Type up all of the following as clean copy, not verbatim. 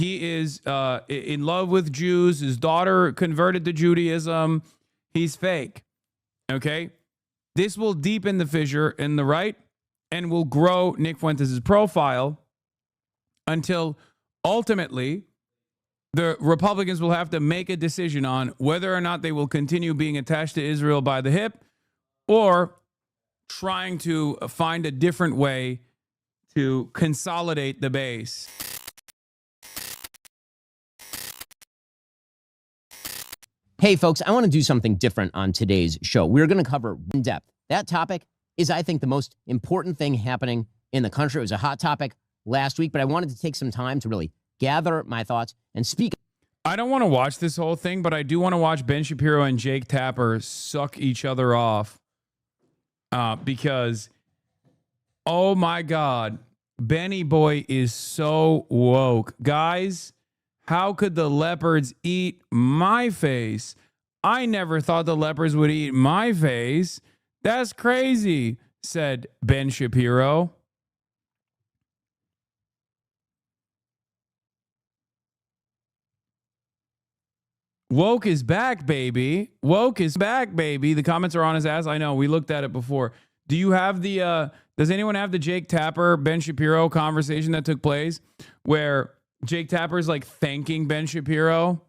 He is in love with Jews. His daughter converted to Judaism. He's fake. Okay? This will deepen the fissure in the right and will grow Nick Fuentes' profile until ultimately the Republicans will have to make a decision on whether or not they will continue being attached to Israel by the hip or trying to find a different way to consolidate the base. Hey, folks, I want to do something different on today's show. We're going to cover in depth. That topic is, I think, the most important thing happening in the country. It was a hot topic last week, but I wanted to take some time to really gather my thoughts and speak. I don't want to watch this whole thing, but I do want to watch Ben Shapiro and Jake Tapper suck each other off because, oh my God, Benny Boy is so woke. Guys, how could the leopards eat my face? I never thought the leopards would eat my face. That's crazy, said Ben Shapiro. Woke is back, baby. Woke is back, baby. The comments are on his ass. I know. We looked at it before. Do you have the, does anyone have the Jake Tapper, Ben Shapiro conversation that took place where Jake Tapper's like thanking Ben Shapiro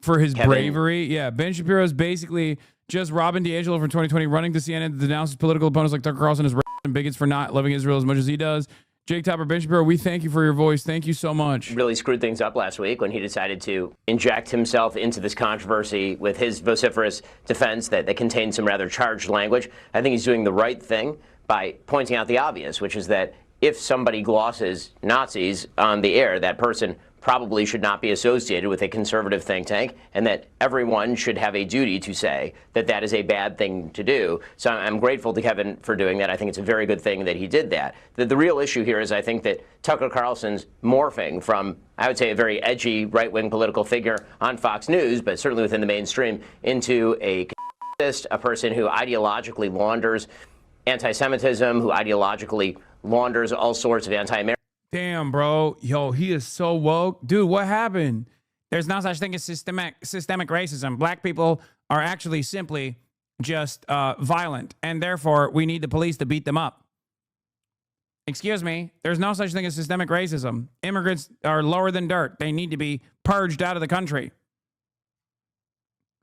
for his bravery? Yeah, Ben Shapiro is basically just Robin DiAngelo from 2020 running to CNN to denounce his political opponents like Tucker Carlson as and bigots for not loving Israel as much as he does. Jake Tapper, Ben Shapiro, we thank you for your voice. Thank you so much. Really screwed things up last week when he decided to inject himself into this controversy with his vociferous defense that contained some rather charged language. I think he's doing the right thing by pointing out the obvious, which is that if somebody glosses Nazis on the air, that person probably should not be associated with a conservative think tank, and that everyone should have a duty to say that that is a bad thing to do. So I'm grateful to Kevin for doing that. I think it's a very good thing that he did that. The real issue here is I think that Tucker Carlson's morphing from, I would say, a very edgy right-wing political figure on Fox News, but certainly within the mainstream, into a person who ideologically launders anti-Semitism, who ideologically launders all sorts of anti-American. Damn, bro. Yo, he is so woke. Dude, what happened? There's no such thing as systemic racism. Black people are actually simply just violent, and therefore we need the police to beat them up. Excuse me. There's no such thing as systemic racism. Immigrants are lower than dirt. They need to be purged out of the country.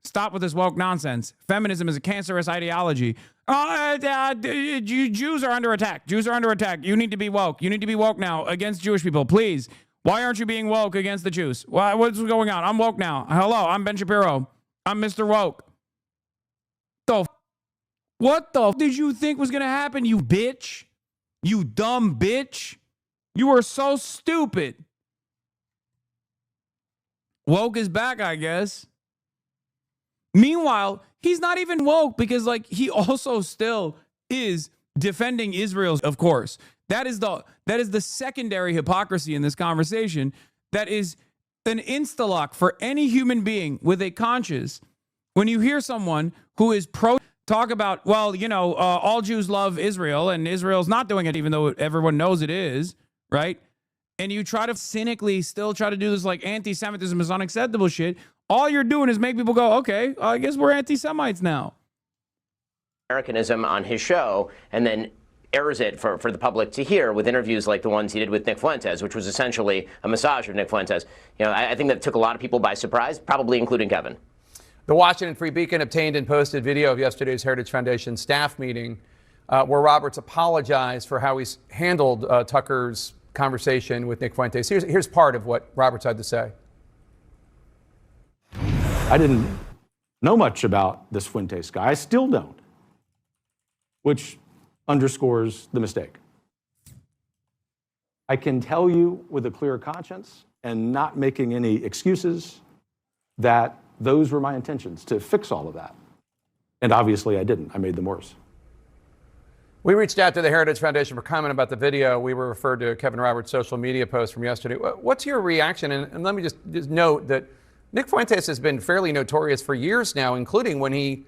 Stop with this woke nonsense. Feminism is a cancerous ideology. Jews are under attack. Jews are under attack. You need to be woke. You need to be woke now against Jewish people. Please. Why aren't you being woke against the Jews? What's going on? I'm woke now. Hello, I'm Ben Shapiro. I'm Mr. Woke. What the did you think was going to happen, you bitch? You dumb bitch. You are so stupid. Woke is back, I guess. Meanwhile, he's not even woke because, like, he also still is defending Israel, of course. That is the secondary hypocrisy in this conversation. That is an insta-lock for any human being with a conscience. When you hear someone who is talk about, well, you know, all Jews love Israel and Israel's not doing it, even though everyone knows it is, right? And you try to cynically still try to do this like anti-Semitism is unacceptable shit. All you're doing is make people go, okay, I guess we're anti-Semites now. Americanism on his show, and then airs it for the public to hear with interviews like the ones he did with Nick Fuentes, which was essentially a massage of Nick Fuentes. You know, I think that took a lot of people by surprise, probably including Kevin. The Washington Free Beacon obtained and posted video of yesterday's Heritage Foundation staff meeting where Roberts apologized for how he's handled Tucker's conversation with Nick Fuentes. Here's part of what Roberts had to say. I didn't know much about this Fuentes guy. I still don't, which underscores the mistake. I can tell you with a clear conscience and not making any excuses that those were my intentions, to fix all of that. And obviously I didn't. I made them worse. We reached out to the Heritage Foundation for comment about the video. We were referred to Kevin Roberts' social media post from yesterday. What's your reaction? And let me just note that Nick Fuentes has been fairly notorious for years now, including when he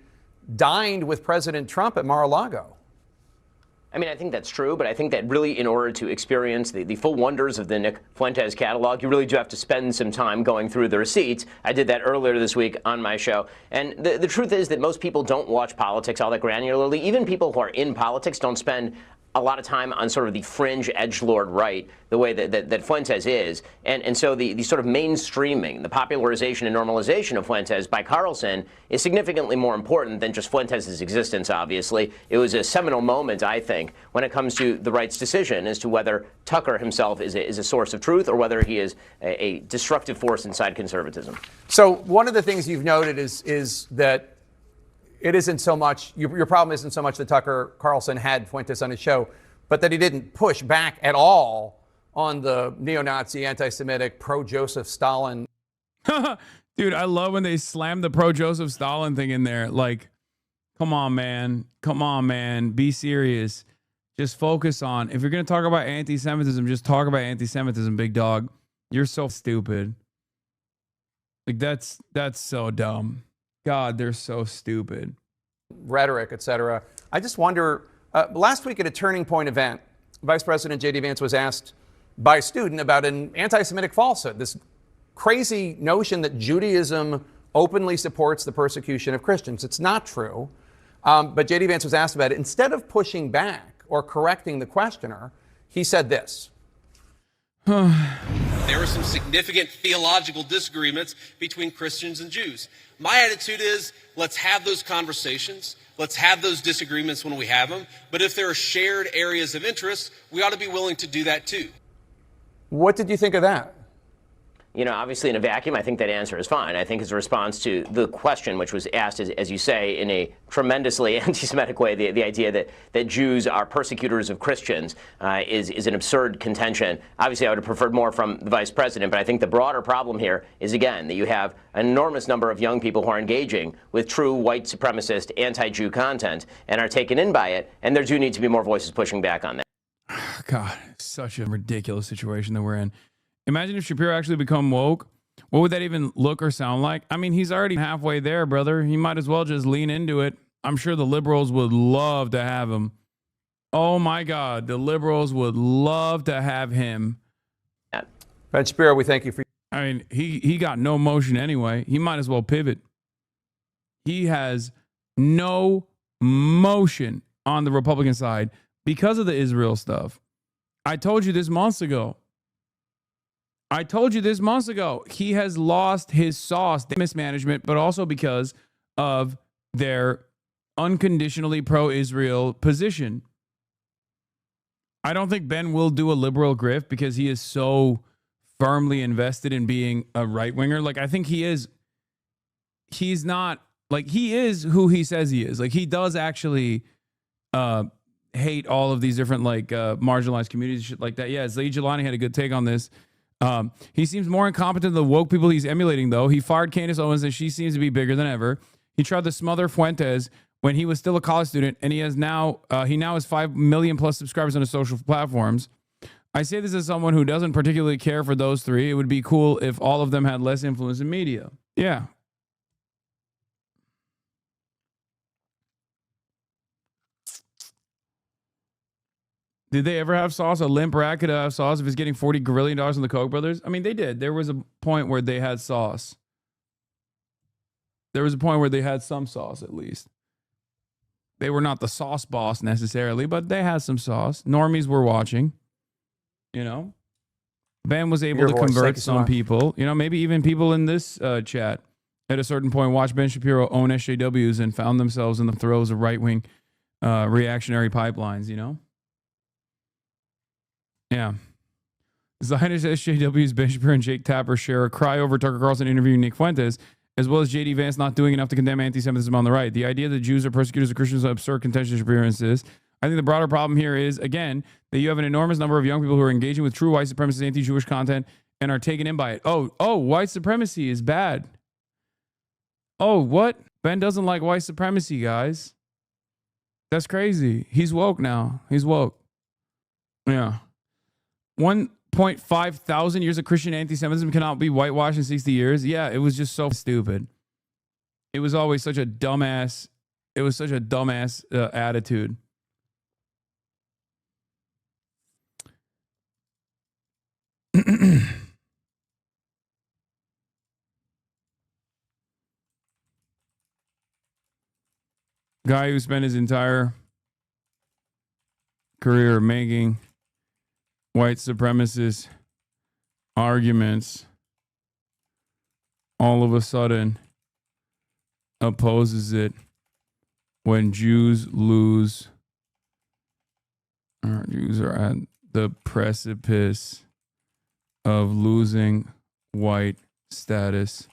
dined with President Trump at Mar-a-Lago. I mean, I think that's true, but I think that really in order to experience the full wonders of the Nick Fuentes catalog, you really do have to spend some time going through the receipts. I did that earlier this week on my show. And the truth is that most people don't watch politics all that granularly. Even people who are in politics don't spend a lot of time on sort of the fringe edgelord right, the way that Fuentes is. And so the sort of mainstreaming, the popularization and normalization of Fuentes by Carlson is significantly more important than just Fuentes' existence, obviously. It was a seminal moment, I think, when it comes to the right's decision as to whether Tucker himself is a source of truth or whether he is a destructive force inside conservatism. So one of the things you've noted is that it isn't so much, your problem isn't so much that Tucker Carlson had Fuentes on his show, but that he didn't push back at all on the neo-Nazi, anti-Semitic, pro-Joseph Stalin. Dude, I love when they slam the pro-Joseph Stalin thing in there. Like, come on, man. Come on, man. Be serious. Just focus on, if you're going to talk about anti-Semitism, just talk about anti-Semitism, big dog. You're so stupid. Like, that's so dumb. God, they're so stupid. Rhetoric, et cetera. I just wonder, last week at a Turning Point event, Vice President J.D. Vance was asked by a student about an anti-Semitic falsehood, this crazy notion that Judaism openly supports the persecution of Christians. It's not true. But J.D. Vance was asked about it. Instead of pushing back or correcting the questioner, he said this. There are some significant theological disagreements between Christians and Jews. My attitude is, let's have those conversations. Let's have those disagreements when we have them. But if there are shared areas of interest, we ought to be willing to do that too. What did you think of that? You know, obviously in a vacuum, I think that answer is fine. I think his response to the question, which was asked, as you say, in a tremendously anti-Semitic way, the idea that Jews are persecutors of Christians is an absurd contention. Obviously, I would have preferred more from the vice president, but I think the broader problem here is, again, that you have an enormous number of young people who are engaging with true white supremacist, anti-Jew content and are taken in by it, and there do need to be more voices pushing back on that. God, such a ridiculous situation that we're in. Imagine if Shapiro actually become woke. What would that even look or sound like? I mean, he's already halfway there, brother. He might as well just lean into it. I'm sure the liberals would love to have him. Oh my God, the liberals would love to have him. Ben Shapiro, we thank you for. I mean, he got no motion anyway. He might as well pivot. He has no motion on the Republican side because of the Israel stuff. I told you this months ago. He has lost his sauce, mismanagement, but also because of their unconditionally pro-Israel position. I don't think Ben will do a liberal grift because he is so firmly invested in being a right-winger. Like, I think he is. He's not, like, he is who he says he is. Like, he does actually hate all of these different, like, marginalized communities, shit like that. Yeah, Zaid Jilani had a good take on this. He seems more incompetent than the woke people he's emulating, though. He fired Candace Owens, and she seems to be bigger than ever. He tried to smother Fuentes when he was still a college student, and he now has 5 million plus subscribers on his social platforms. I say this as someone who doesn't particularly care for those three. It would be cool if all of them had less influence in media. Yeah. Did they ever have sauce? A limp rat could have sauce if it's getting $40 grillion in the Koch brothers? I mean, they did. There was a point where they had sauce. There was a point where they had some sauce, at least. They were not the sauce boss necessarily, but they had some sauce. Normies were watching. You know? Ben was able to convert some people. You know, maybe even people in this chat at a certain point watched Ben Shapiro own SJWs and found themselves in the throes of right-wing reactionary pipelines, you know? Yeah. Zionist SJWs, Ben Shapiro, and Jake Tapper share a cry over Tucker Carlson interviewing Nick Fuentes, as well as J.D. Vance not doing enough to condemn anti-Semitism on the right. The idea that Jews are persecutors of Christians is an absurd contention, Shapiro insists. I think the broader problem here is, again, that you have an enormous number of young people who are engaging with true white supremacist, anti-Jewish content and are taken in by it. Oh, white supremacy is bad. Oh, what? Ben doesn't like white supremacy, guys. That's crazy. He's woke now. He's woke. Yeah. 1.5 thousand years of Christian anti-Semitism cannot be whitewashed in 60 years. Yeah, it was just so stupid. It was always such a dumbass. It was such a dumbass attitude. Guy who spent his entire career making white supremacist arguments all of a sudden opposes it when Jews lose, or Jews are at the precipice of losing white status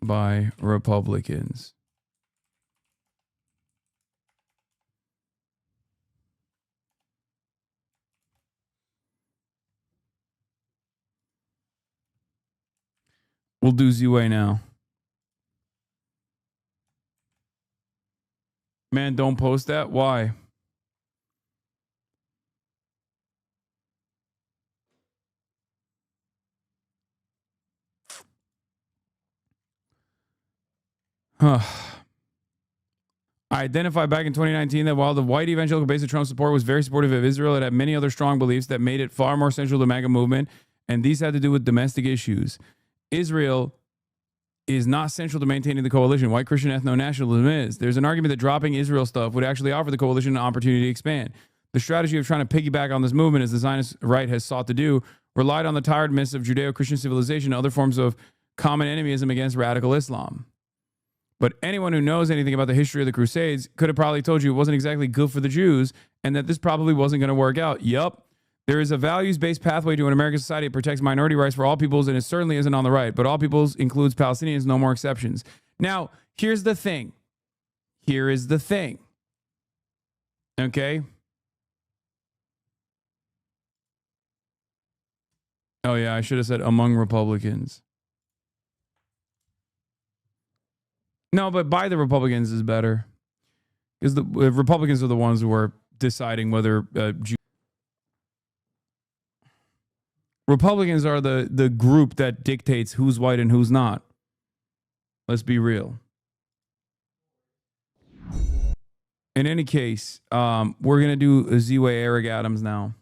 by Republicans. We'll do Z-Way now. Man, don't post that. Why? I identified back in 2019 that while the white evangelical base of Trump's support was very supportive of Israel, it had many other strong beliefs that made it far more central to the MAGA movement, and these had to do with domestic issues. Israel is not central to maintaining the coalition. White Christian ethno-nationalism is. There's an argument that dropping Israel stuff would actually offer the coalition an opportunity to expand. The strategy of trying to piggyback on this movement, as the Zionist right has sought to do, relied on the tiredness of Judeo-Christian civilization and other forms of common enemism against radical Islam. But anyone who knows anything about the history of the Crusades could have probably told you it wasn't exactly good for the Jews and that this probably wasn't going to work out. Yup. There is a values-based pathway to an American society that protects minority rights for all peoples, and it certainly isn't on the right. But all peoples includes Palestinians, no more exceptions. Now, here's the thing. Here is the thing. Okay? Oh, yeah, I should have said among Republicans. No, but by the Republicans is better. Because the Republicans are the ones who are deciding whether Republicans are the group that dictates who's white and who's not. Let's be real. In any case, we're going to do a Z-Way Eric Adams now.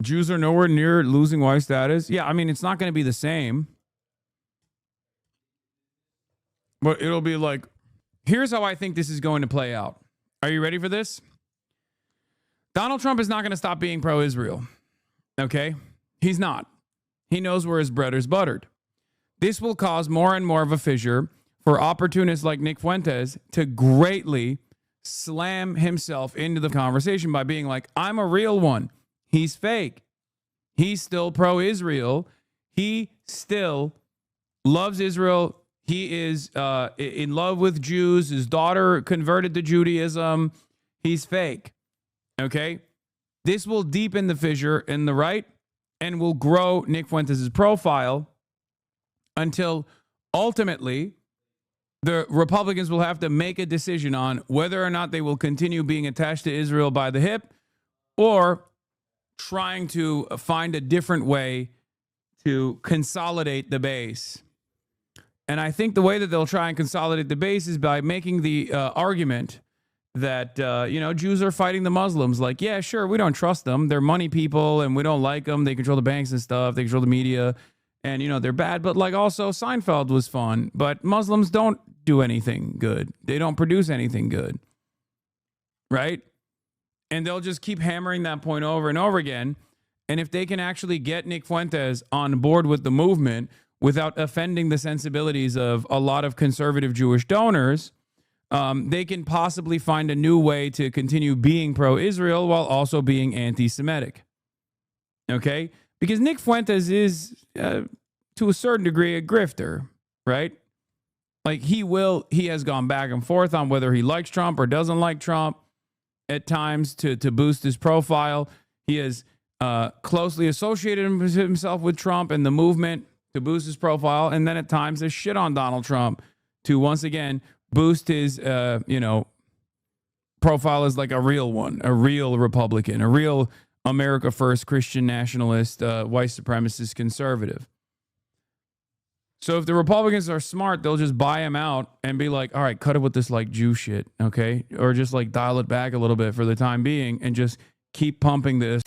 Jews are nowhere near losing white status. Yeah, I mean, it's not going to be the same. But it'll be like, here's how I think this is going to play out. Are you ready for this? Donald Trump is not going to stop being pro-Israel. Okay? He's not. He knows where his bread is buttered. This will cause more and more of a fissure for opportunists like Nick Fuentes to greatly slam himself into the conversation by being like, I'm a real one. He's fake. He's still pro-Israel. He still loves Israel. He is in love with Jews. His daughter converted to Judaism. He's fake. Okay? This will deepen the fissure in the right and will grow Nick Fuentes' profile until ultimately the Republicans will have to make a decision on whether or not they will continue being attached to Israel by the hip or trying to find a different way to consolidate the base. And I think the way that they'll try and consolidate the base is by making the argument that, Jews are fighting the Muslims. Like, yeah, sure, we don't trust them. They're money people and we don't like them. They control the banks and stuff. They control the media and, they're bad. But like also Seinfeld was fun. But Muslims don't do anything good. They don't produce anything good. Right? And they'll just keep hammering that point over and over again. And if they can actually get Nick Fuentes on board with the movement without offending the sensibilities of a lot of conservative Jewish donors, they can possibly find a new way to continue being pro-Israel while also being anti-Semitic. Okay? Because Nick Fuentes is, to a certain degree, a grifter, right? Like he has gone back and forth on whether he likes Trump or doesn't like Trump at times to boost his profile. He has closely associated himself with Trump and the movement to boost his profile, and then at times has shit on Donald Trump to once again boost his, profile as like a real one, a real Republican, a real America First Christian nationalist, white supremacist conservative. So if the Republicans are smart, they'll just buy him out and be like, all right, cut it with this like Jew shit, okay? Or just like dial it back a little bit for the time being and just keep pumping this.